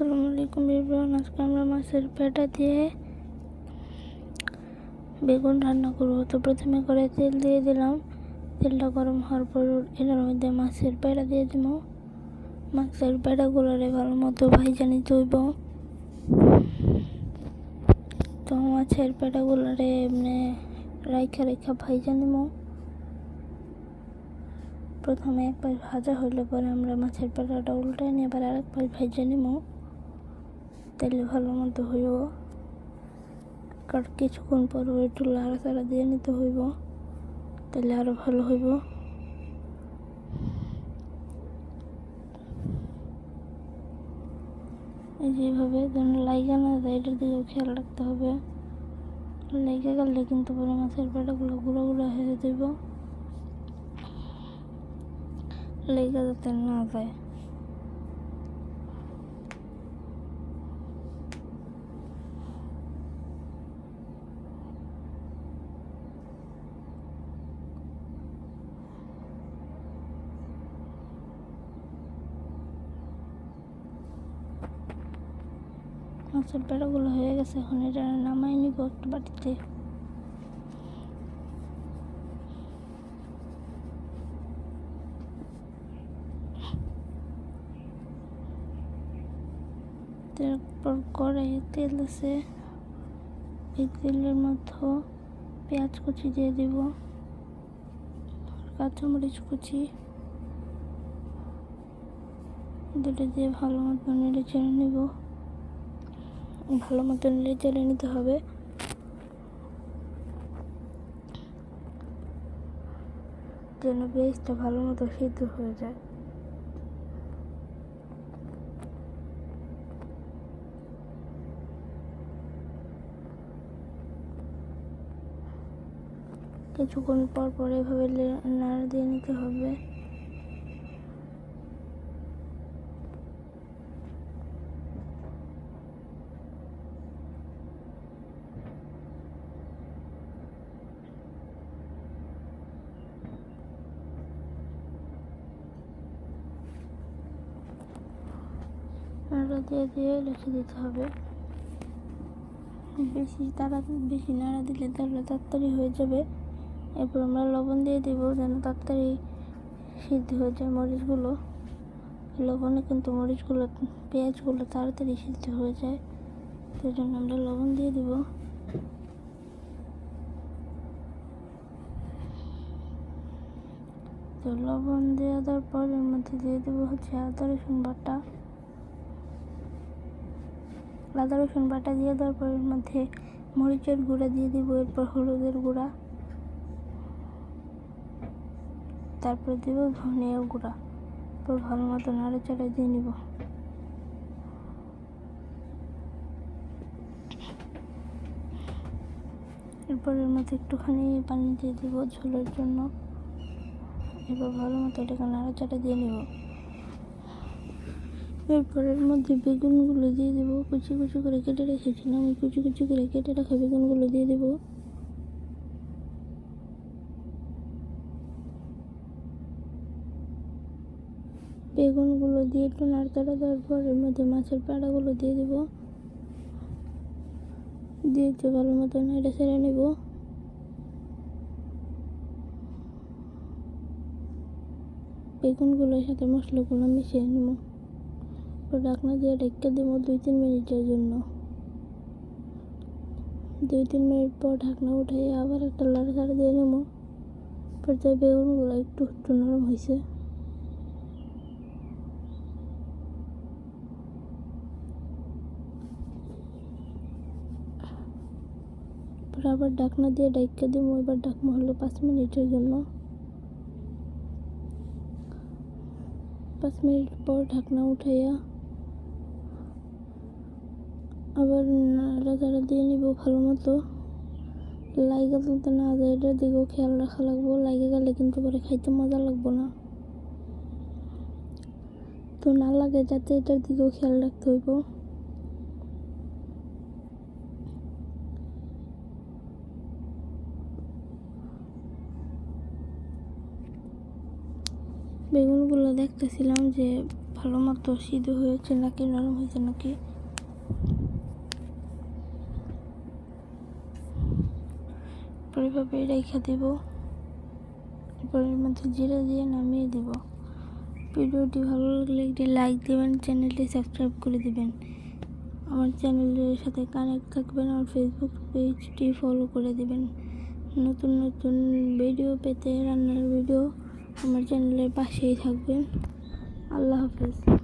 আসসালামু আলাইকুম এভরিওয়ান। আজকে আমরা মাছের পেটা দিয়ে বেগুন রান্না করব। তো প্রথমে করে তেল দিয়ে দিলাম। তেলটা গরম হওয়ার পর এটার মধ্যে মাছের পেটা দিয়ে দিব। মাছের পেটাগুলোরে ভালো মতো ভাইজা নিতে হইব। তো মাছের পেটাগুলোরে এমনি রাইখা রাইখা ভাইজা নিব। প্রথমে এক পাশ ভাজা হইলে পরে আমরা মাছের পেটাটা উল্টায় নিয়ে আবার আরেক পাশ ভাইজা নিব। তাহলে ভালো মতো হইব। কারণ কিছুক্ষণ পর একটু লাড়াচাড়া দিয়ে নিতে হইব, তাহলে আরও ভালো হইব। যেভাবে যেন লাইগা না যায় এটার দিকেও খেয়াল রাখতে হবে। লেগে গেলে কিন্তু পরে মাছের পেটাগুলো গুঁড়ো গুঁড়ো হয়ে যাইব, লেগে যাতে না যায়। মাছের পেটাগুলো হয়ে গেছে, এখন এটা নামাই নিব একটা বাটিতে। তারপর কড়াইয়ে তেল আছে, এই তেলের মধ্যে পেঁয়াজ কুচি দিয়ে দিব, কাঁচামরিচ কুচি দুটো দিয়ে ভালো মতো নেড়ে চেড়ে নিব। ভালো মতো নেড়ে চেড়ে নিতে হবে। যেন পেঁয়াজটা ভালো মতো সিদ্ধ হয়ে যায়। কিছুক্ষণ পর পর এভাবে নাড়া দিয়ে নিতে হবে। নাড়া দিয়ে রেখে দিতে হবে। বেশি নাড়া দিলে তাহলে তাড়াতাড়ি হয়ে যাবে। এরপর আমরা লবণ দিয়ে দিব যেন তাড়াতাড়ি সিদ্ধ হয়ে যায় মরিচগুলো। লবণে কিন্তু মরিচগুলো পেঁয়াজগুলো তাড়াতাড়ি সিদ্ধ হয়ে যায়, সেই জন্য আমরা লবণ দিয়ে দিব। তো লবণ দিয়ে দেওয়ার পর এর মধ্যে দিয়ে দেবো হচ্ছে আদা রসুন বাটা দিয়ে দেওয়ার পর এর মধ্যে মরিচের গুঁড়া দিয়ে দিব। এরপর হলুদের গুঁড়া, তারপর দিব ধনিয়ার গুঁড়া। এরপর ভালো মতো নাড়াচাড়া দিয়ে নিব। এরপর এর মধ্যে একটুখানি পানি দিয়ে দিব ঝোলের জন্য। এরপর ভালো মতো এটাকে নাড়াচাড়া দিয়ে নিব। এরপর এর মধ্যে বেগুনগুলো দিয়ে দেবো। কুচি কুচি করে কেটে রেখেছিলাম, আমি কুচি কুচি করে কেটে রাখা বেগুনগুলো দিয়ে দেবো। বেগুনগুলো দিয়ে একটু নাড়াচাড়া দেওয়ার পর এর মধ্যে মাছের পেটাগুলো দিয়ে দেবো। দিয়ে ভালো মতো নেড়ে ছেড়ে নেব। বেগুনগুলোর সাথে মশলাগুলো মিশিয়ে নেব। ঢাকনা দিয়ে ঢেকে দেবো 2-3 মিনিটের জন্য। 2-3 মিনিট পর ঢাকনা উঠে আবার একটা নাড়াচাড়া দিয়ে নেব। পর্যায়ে বেগুনগুলো একটু নরম হয়েছে। আবার ঢাকনা দিয়ে ঢেকে দেবো। এবার ঢাকনা হলো 5 মিনিটের জন্য। 5 মিনিট পর ঢাকনা উঠাইয়া আবার নাড়াচাড়া দিয়ে নিব ভালো মতো। লাইগা যাতে না যায় এটার দিকেও খেয়াল রাখা লাগবো। লাইগে গেলে কিন্তু পরে খাইতে মজা লাগবো না। তো না লাগে যাতে এটার দিকেও খেয়াল রাখতে হইব। বেগুনগুলো দেখতেছিলাম যে ভালো মতো সিদ্ধ হয়েছে নাকি নরম হয়েছে নাকি। এরপর এভাবে রেখে দেব। এরপর এর মধ্যে জিরা দিয়ে নামিয়ে দেব। ভিডিওটি ভালো লাগলে একটি লাইক দেবেন, চ্যানেলটি সাবস্ক্রাইব করে দেবেন, আমার চ্যানেলের সাথে কানেক্ট থাকবেন, আমার ফেসবুক পেজটি ফলো করে দেবেন। নতুন নতুন ভিডিও পেতে, রান্নার ভিডিও, আমার চ্যানেলের পাশেই থাকবেন। আল্লাহ হাফেজ।